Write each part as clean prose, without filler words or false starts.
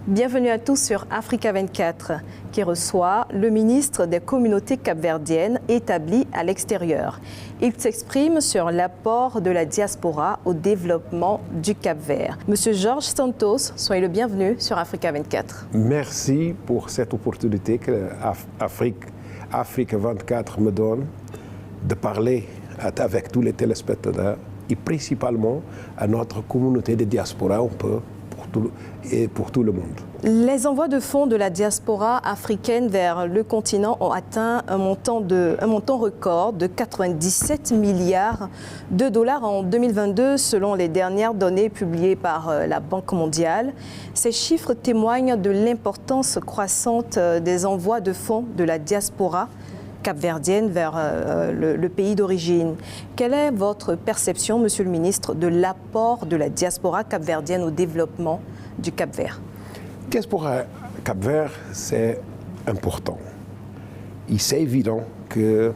Bienvenue à tous sur Africa 24, qui reçoit le ministre des communautés capverdiennes établies à l'extérieur. Il s'exprime sur l'apport de la diaspora au développement du Cap-Vert. Monsieur Georges Santos, soyez le bienvenu sur Africa 24. Merci pour cette opportunité que Africa 24 me donne de parler avec tous les téléspectateurs et principalement à notre communauté de diaspora et pour tout le monde. Les envois de fonds de la diaspora africaine vers le continent ont atteint un montant record de 97 milliards de dollars en 2022 selon les dernières données publiées par la Banque mondiale. Ces chiffres témoignent de l'importance croissante des envois de fonds de la diaspora capverdienne vers le pays d'origine. Quelle est votre perception, Monsieur le ministre, de l'apport de la diaspora capverdienne au développement du Cap-Vert? La diaspora Cap-Vert, c'est important. Et c'est évident que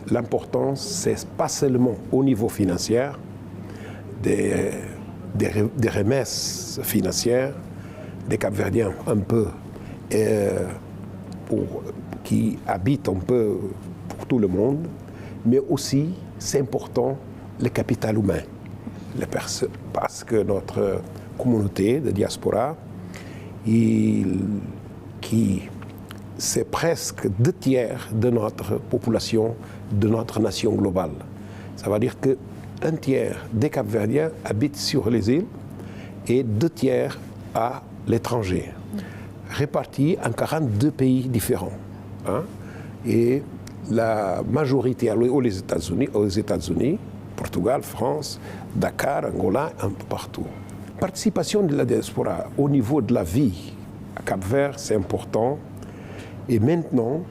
l'importance, c'est pas seulement au niveau financier, des remesses financières, des Capverdiens un peu qui habitent un peu pour tout le monde, mais aussi, c'est important, le capital humain. Parce que notre communauté de diaspora, c'est presque 2/3 de notre population, de notre nation globale. Ça veut dire qu'un tiers des Capverdiens habitent sur les îles et 2/3 à l'étranger, répartis en 42 pays différents. Et la majorité aux États-Unis, Portugal, France, Dakar, Angola, un peu partout. Participation de la diaspora au niveau de la vie à Cap-Vert, c'est important. Et maintenant,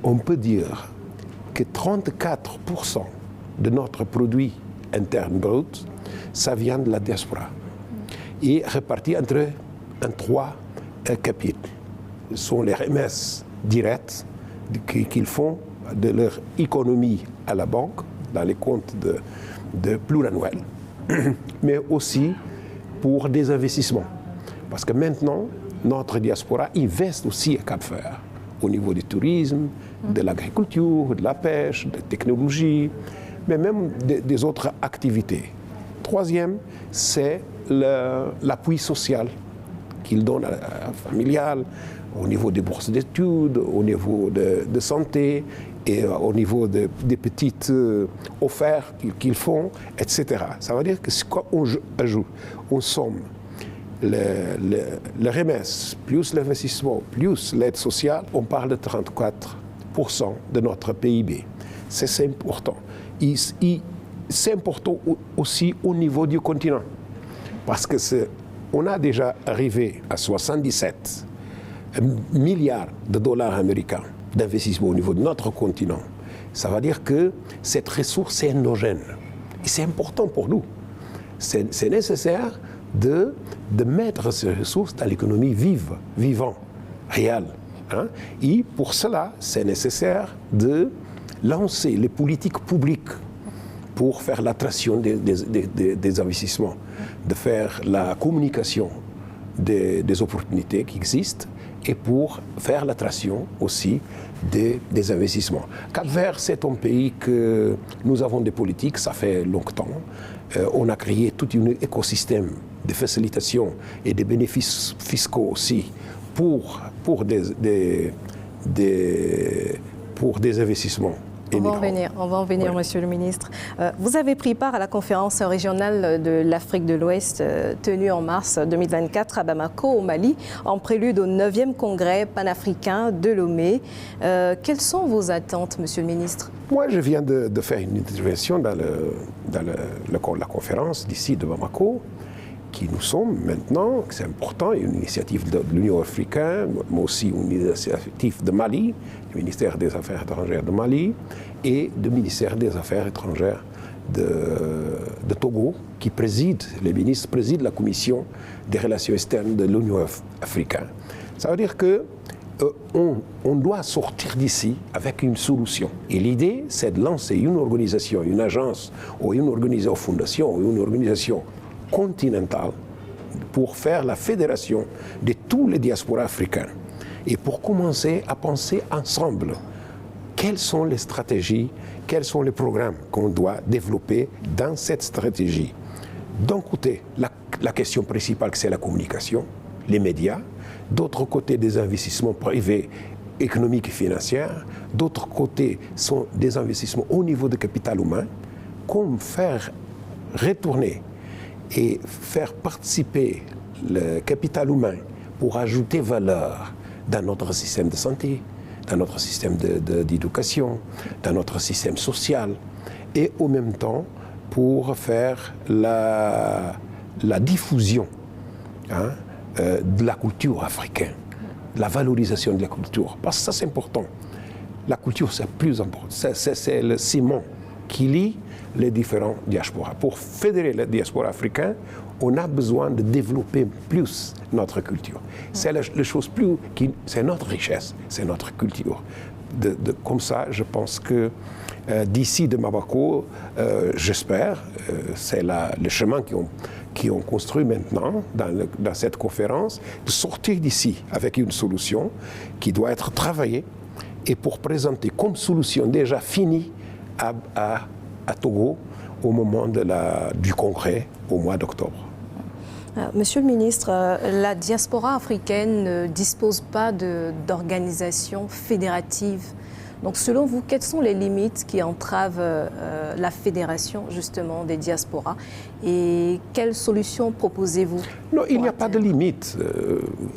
on peut dire que 34% de notre produit interne brut, ça vient de la diaspora. Et réparti entre 3 capitaux. Ce sont les remesses directes qu'ils font de leur économie à la banque, dans les comptes de pluriannuels, mais aussi pour des investissements. Parce que maintenant, notre diaspora investe aussi à Cap-Vert, au niveau du tourisme, de l'agriculture, de la pêche, de la technologie, mais même des autres activités. Troisième, c'est l'appui social qu'ils donnent à la familiale, au niveau des bourses d'études, au niveau de santé et au niveau des petites offertes qu'ils font, etc. Ça veut dire que quand on ajoute, on somme le remesse, plus l'investissement, plus l'aide sociale, on parle de 34% de notre PIB. C'est important. Et c'est important aussi au niveau du continent, parce que on a déjà arrivé à 77 milliards de dollars américains d'investissement au niveau de notre continent. Ça veut dire que cette ressource est endogène. Et c'est important pour nous. C'est nécessaire de mettre ces ressources dans l'économie vivante, réelle. Et pour cela, c'est nécessaire de lancer les politiques publiques pour faire l'attraction des investissements, de faire la communication des opportunités qui existent et pour faire l'attraction aussi des investissements. Cap-Vert, c'est un pays que nous avons des politiques, ça fait longtemps. On a créé tout un écosystème de facilitation et de bénéfices fiscaux aussi pour des investissements. On va en venir, oui. Monsieur le ministre. Vous avez pris part à la conférence régionale de l'Afrique de l'Ouest tenue en mars 2024 à Bamako, au Mali, en prélude au 9e congrès panafricain de Lomé. Quelles sont vos attentes, Monsieur le ministre? Moi, je viens de faire une intervention dans la conférence d'ici de Bamako, qui nous sommes maintenant, c'est important, une initiative de l'Union africaine, mais aussi une initiative de Mali, du ministère des Affaires étrangères de Mali, et du ministère des Affaires étrangères de Togo, qui préside, les ministres président la commission des relations externes de l'Union africaine. Ça veut dire que on doit sortir d'ici avec une solution. Et l'idée, c'est de lancer une organisation, une agence, ou une organisation, fondation, ou une organisation continentale pour faire la fédération de tous les diasporas africains et pour commencer à penser ensemble quelles sont les stratégies, quels sont les programmes qu'on doit développer dans cette stratégie. D'un côté, la question principale, c'est la communication, les médias. D'autre côté, des investissements privés, économiques et financiers. D'autre côté, sont des investissements au niveau du capital humain. Comme faire retourner et faire participer le capital humain pour ajouter valeur dans notre système de santé, dans notre système d'éducation, dans notre système social, et en même temps pour faire la diffusion de la culture africaine, la valorisation de la culture. Parce que ça, c'est important. La culture, c'est plus important. C'est le ciment qui lie les différents diasporas. Pour fédérer les diasporas africains, on a besoin de développer plus notre culture. C'est la chose c'est notre richesse, c'est notre culture. Comme ça, je pense que d'ici de Mabako, j'espère, c'est le chemin qui ont construit maintenant dans cette conférence, de sortir d'ici avec une solution qui doit être travaillée et pour présenter comme solution déjà finie à Togo au moment du congrès au mois d'octobre. Monsieur le ministre, la diaspora africaine ne dispose pas d'organisation fédérative. Donc selon vous, quelles sont les limites qui entravent la fédération justement des diasporas et quelles solutions proposez-vous? Non, il n'y a pas de limite.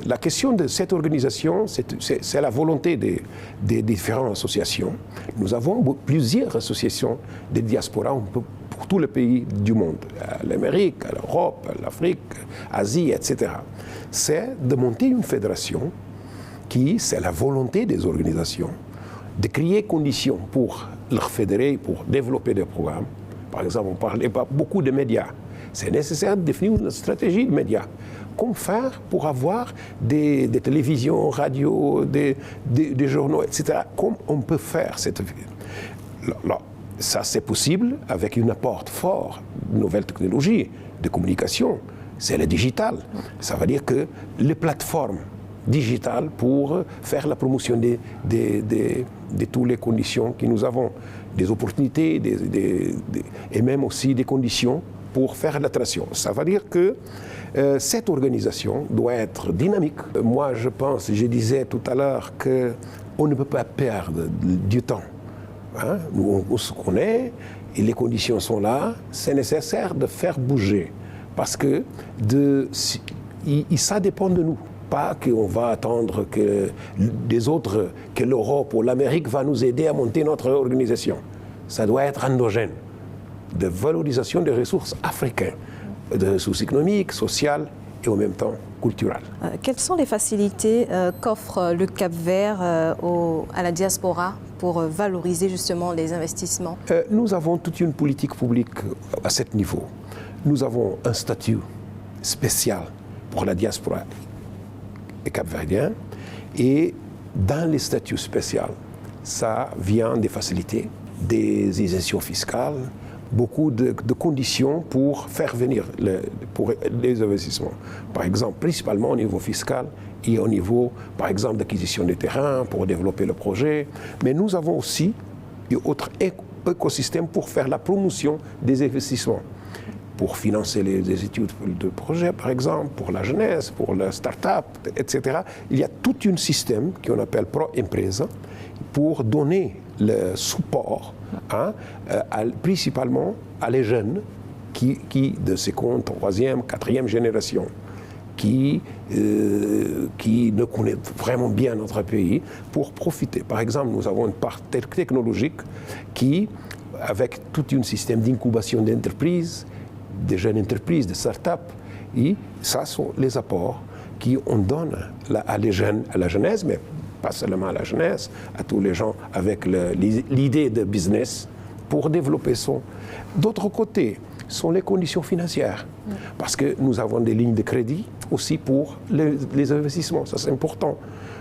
La question de cette organisation, c'est la volonté des différentes associations. Nous avons plusieurs associations des diasporas pour tous les pays du monde, l'Amérique, l'Europe, l'Afrique, l'Asie, etc. C'est de monter une fédération c'est la volonté des organisations de créer conditions pour leur fédérer, pour développer des programmes. Par exemple, on parlait pas beaucoup de médias. C'est nécessaire de définir une stratégie de médias. Comment faire pour avoir des télévisions, radios, des journaux, etc. Comment on peut faire cette... Là, ça, c'est possible avec un apport fort de nouvelles technologies de communication. C'est le digital. Ça veut dire que les plateformes digitales pour faire la promotion de toutes les conditions que nous avons, des opportunités et même aussi des conditions pour faire l'attraction. Ça veut dire que cette organisation doit être dynamique. Moi, je disais tout à l'heure qu'on ne peut pas perdre du temps. Nous, on se connaît, et les conditions sont là, c'est nécessaire de faire bouger. Parce que ça dépend de nous. Pas qu'on va attendre que l'Europe ou l'Amérique va nous aider à monter notre organisation. Ça doit être endogène, de valorisation des ressources africaines, de ressources économiques, sociales et en même temps culturelles. Quelles sont les facilités qu'offre le Cap-Vert à la diaspora pour valoriser justement les investissements? Nous avons toute une politique publique à ce niveau. Nous avons un statut spécial pour la diaspora cap-verdien et dans les statuts spéciaux, ça vient des facilités, des exemptions fiscales, beaucoup de conditions pour faire venir pour les investissements. Par exemple, principalement au niveau fiscal et au niveau, par exemple, d'acquisition des terrains pour développer le projet. Mais nous avons aussi un autre écosystème pour faire la promotion des investissements, pour financer les études de projet, par exemple, pour la jeunesse, pour la start-up, etc. Il y a tout un système qu'on appelle Pro-Empresa pour donner le support principalement à les jeunes qui de seconde, troisième, quatrième génération, qui ne connaissent vraiment bien notre pays, pour profiter. Par exemple, nous avons une part technologique qui, avec tout un système d'incubation d'entreprises, des jeunes entreprises, des start-up, et ça sont les apports qu'on donne à les jeunes, à la jeunesse, mais pas seulement à la jeunesse, à tous les gens avec l'idée de business pour développer son. D'autre côté, sont les conditions financières, parce que nous avons des lignes de crédit aussi pour les investissements, ça c'est important.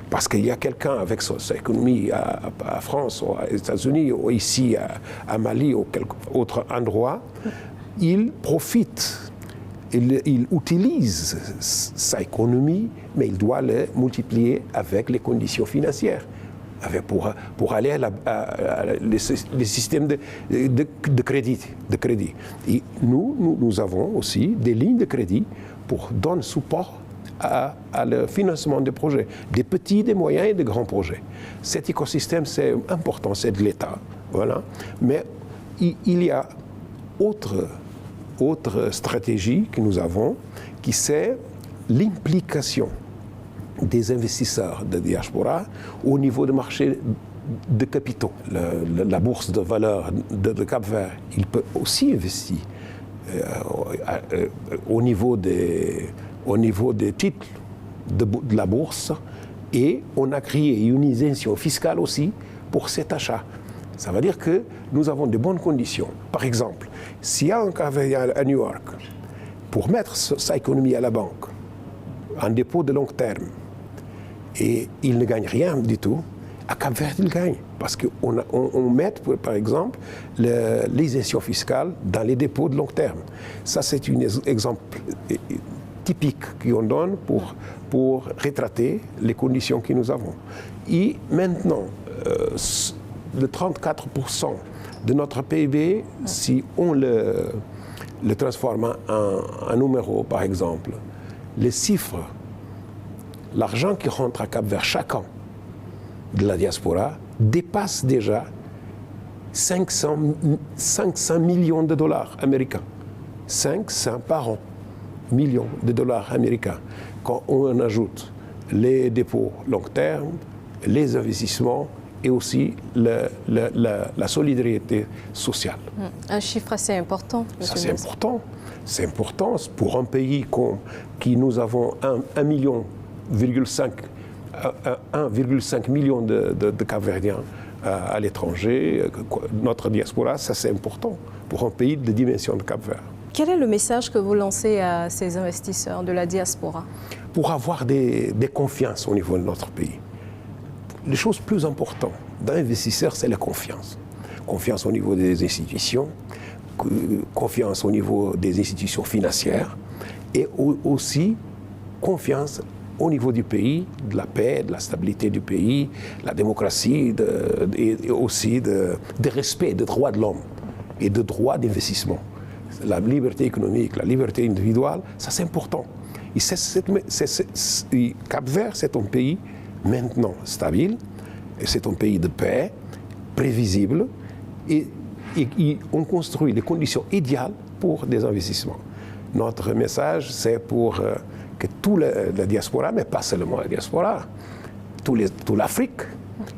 Parce qu'il y a quelqu'un avec sa économie à France, ou aux États-Unis, ou ici à Mali, ou quelque autre endroit, il profite il utilise sa économie, mais il doit le multiplier avec les conditions financières, pour aller à les systèmes de crédit. Et nous avons aussi des lignes de crédit pour donner support à le financement des projets, des petits, des moyens et des grands projets. Cet écosystème, c'est important, c'est de l'État. Voilà. Mais il y a autre stratégie que nous avons, qui c'est l'implication des investisseurs de diaspora au niveau du marché de capitaux. La bourse de valeur de Cap-Vert, il peut aussi investir au niveau des titres de la bourse, et on a créé une isention fiscale aussi pour cet achat. Ça veut dire que nous avons de bonnes conditions. Par exemple, s'il y a un Cap-Verdien à New York, pour mettre sa économie à la banque, en dépôt de long terme, et il ne gagne rien du tout, à Cap-Vert, il gagne. Parce qu'on met, par exemple, l'isention fiscale dans les dépôts de long terme. Ça, c'est un exemple typique qu'on donne pour retrater les conditions que nous avons. Et maintenant, le 34% de notre PIB, si on le transforme en numéro, par exemple, les chiffres, l'argent qui rentre à Cap-Vert chaque an de la diaspora dépasse déjà 500 millions de dollars américains. 500 par an millions de dollars américains. Quand on ajoute les dépôts long terme, les investissements et aussi la solidarité sociale. Un chiffre assez important. Ça, c'est important. C'est important pour un pays qui nous avons 1,5 million de Cap-Verdiens à l'étranger, notre diaspora, ça c'est important pour un pays de dimension de Cap-Vert. Quel est le message que vous lancez à ces investisseurs de la diaspora? Pour avoir des confiances au niveau de notre pays. Les choses plus importantes d'un investisseur, c'est la confiance. Confiance au niveau des institutions, confiance au niveau des institutions financières et aussi confiance au niveau du pays, de la paix, de la stabilité du pays, la démocratie et aussi de respect des droits de l'homme et de droits d'investissement. La liberté économique, la liberté individuelle, ça c'est important. Cap-Vert, c'est un pays maintenant stable, et c'est un pays de paix, prévisible, et on construit les conditions idéales pour des investissements. Notre message, c'est pour que toute la diaspora, mais pas seulement la diaspora, toute l'Afrique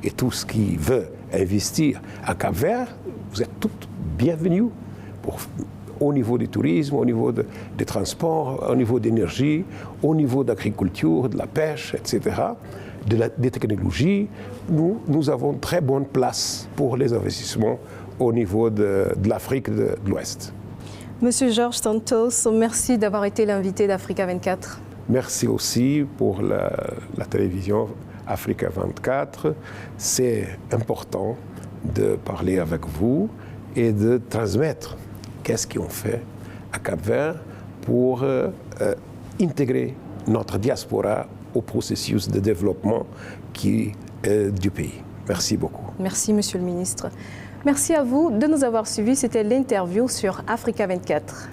et tout ce qui veut investir à Cap-Vert, vous êtes tous bienvenus au niveau du tourisme, au niveau des transports, au niveau d'énergie, au niveau d'agriculture, de la pêche, etc., des technologies. Nous avons une très bonne place pour les investissements au niveau de l'Afrique de l'Ouest. Monsieur Georges Santos, merci d'avoir été l'invité d'Africa 24. Merci aussi pour la télévision Africa 24. C'est important de parler avec vous et de transmettre qu'est-ce qu'on fait à Cap-Vert pour intégrer notre diaspora au processus de développement du pays. Merci beaucoup. Merci, Monsieur le Ministre. Merci à vous de nous avoir suivis. C'était l'interview sur Africa 24.